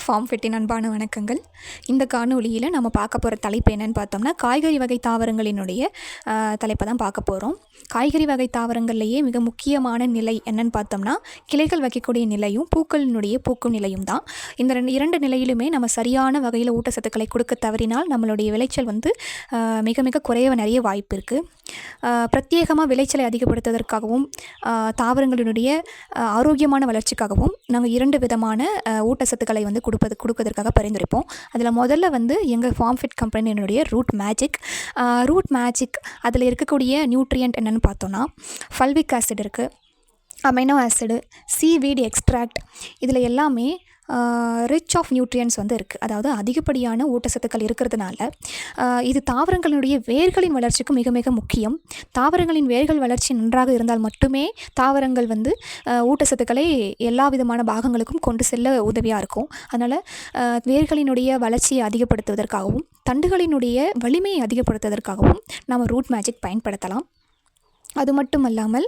Form ஃபிட்டின் அன்பான வணக்கங்கள். இந்த காணொலியில் நம்ம பார்க்க போகிற தலைப்பு என்னென்னு பார்த்தோம்னா, காய்கறி வகை தாவரங்களினுடைய தலைப்பை தான் பார்க்க போகிறோம். காய்கறி வகை தாவரங்கள்லேயே மிக முக்கியமான நிலை என்னென்னு பார்த்தோம்னா, கிளைகள் வைக்கக்கூடிய நிலையும் பூக்களினுடைய பூக்கும் நிலையும் தான். இந்த இரண்டு நிலையிலுமே நம்ம சரியான வகையில் ஊட்டச்சத்துக்களை கொடுக்க தவறினால் நம்மளுடைய விளைச்சல் மிக மிக குறைய நிறைய வாய்ப்பு இருக்குது. பிரத்யேகமாக விளைச்சலை அதிகப்படுத்துவதற்காகவும் தாவரங்களினுடைய ஆரோக்கியமான வளர்ச்சிக்காகவும் நாங்கள் 2 விதமான ஊட்டச்சத்துக்களை கொடுப்பதற்காக பரிந்துரைப்போம். அதில் முதல்ல எங்கள் ஃபார்ம் ஃபிட் கம்பெனியினுடைய ரூட் மேஜிக் அதில் இருக்கக்கூடிய நியூட்ரியன்ட் என்னென்னு பார்த்தோன்னா, ஃபல்விக் ஆசிட் இருக்குது, அமைனோ ஆசிடு, சீவீட் எக்ஸ்ட்ராக்ட், இதில் எல்லாமே ரிச் ஆஃப் நியூட்ரியன்ஸ் இருக்குது. அதாவது அதிகப்படியான ஊட்டச்சத்துக்கள் இருக்கிறதுனால இது தாவரங்களுடைய வேர்களின் வளர்ச்சிக்கு மிக மிக முக்கியம். தாவரங்களின் வேர்கள் வளர்ச்சி நன்றாக இருந்தால் மட்டுமே தாவரங்கள் ஊட்டச்சத்துக்களை எல்லா விதமான பாகங்களுக்கும் கொண்டு செல்ல உதவியாக இருக்கும். அதனால் வேர்களினுடைய வளர்ச்சியை அதிகப்படுத்துவதற்காகவும் தண்டுகளினுடைய வலிமையை அதிகப்படுத்துவதற்காகவும் நம்ம ரூட் மேஜிக் பயன்படுத்தலாம். அது மட்டும் அல்லாமல்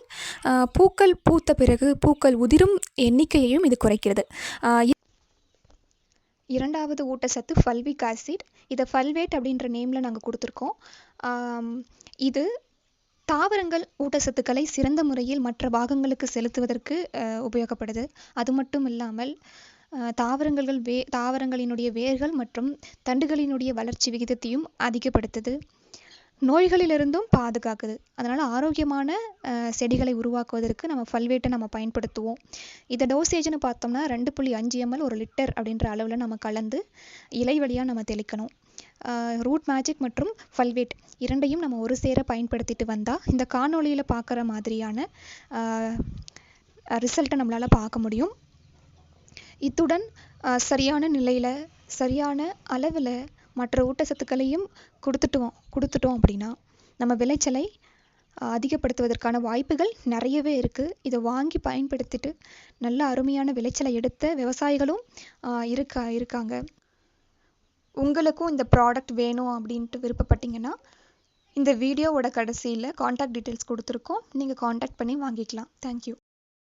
பூக்கள் பூத்த பிறகு பூக்கள் உதிரும் எண்ணிக்கையையும் இது குறைக்கிறது. இரண்டாவது ஊட்டச்சத்து ஃபல்விக் ஆசிட். இதை ஃபல்வேட் அப்படின்ற நேமில் நாங்கள் கொடுத்துருக்கோம். இது தாவரங்கள் ஊட்டச்சத்துக்களை சிறந்த முறையில் மற்ற பாகங்களுக்கு செலுத்துவதற்கு உபயோகப்படுது. அது மட்டும் இல்லாமல் தாவரங்களினுடைய வேர்கள் மற்றும் தண்டுகளினுடைய வளர்ச்சி விகிதத்தையும் அதிகப்படுத்துது. நோய்களிலிருந்தும் பாதுகாக்குது. அதனால் ஆரோக்கியமான செடிகளை உருவாக்குவதற்கு நம்ம ஃபல்வேட்டை நம்ம பயன்படுத்துவோம். இதை டோசேஜ்னு பார்த்தோம்னா 2.5 ml 1 லிட்டர் அப்படின்ற அளவில் நம்ம கலந்து இலை வழியாக நம்ம தெளிக்கணும். ரூட் மேஜிக் மற்றும் ஃபல்வேட் இரண்டையும் நம்ம ஒரு சேர பயன்படுத்திட்டு வந்தால் இந்த காணொலியில் பார்க்குற மாதிரியான ரிசல்ட்டை நம்மளால் பார்க்க முடியும். இத்துடன் சரியான நிலையில் சரியான அளவில் மற்ற ஊட்டச்சத்துக்களையும் கொடுத்துட்டோம் அப்படின்னா நம்ம விளைச்சலை அதிகப்படுத்துவதற்கான வாய்ப்புகள் நிறையவே இருக்குது. இதை வாங்கி பயன்படுத்திட்டு நல்ல அருமையான விளைச்சலை எடுத்த விவசாயிகளும் இருக்காங்க. உங்களுக்கும் இந்த ப்ராடக்ட் வேணும் அப்படின்ட்டு விருப்பப்பட்டீங்கன்னா இந்த வீடியோவோட கடைசியில் காண்டாக்ட் டீட்டெயில்ஸ் கொடுத்துருக்கோம். நீங்கள் காண்டாக்ட் பண்ணி வாங்கிக்கலாம். தேங்க்யூ.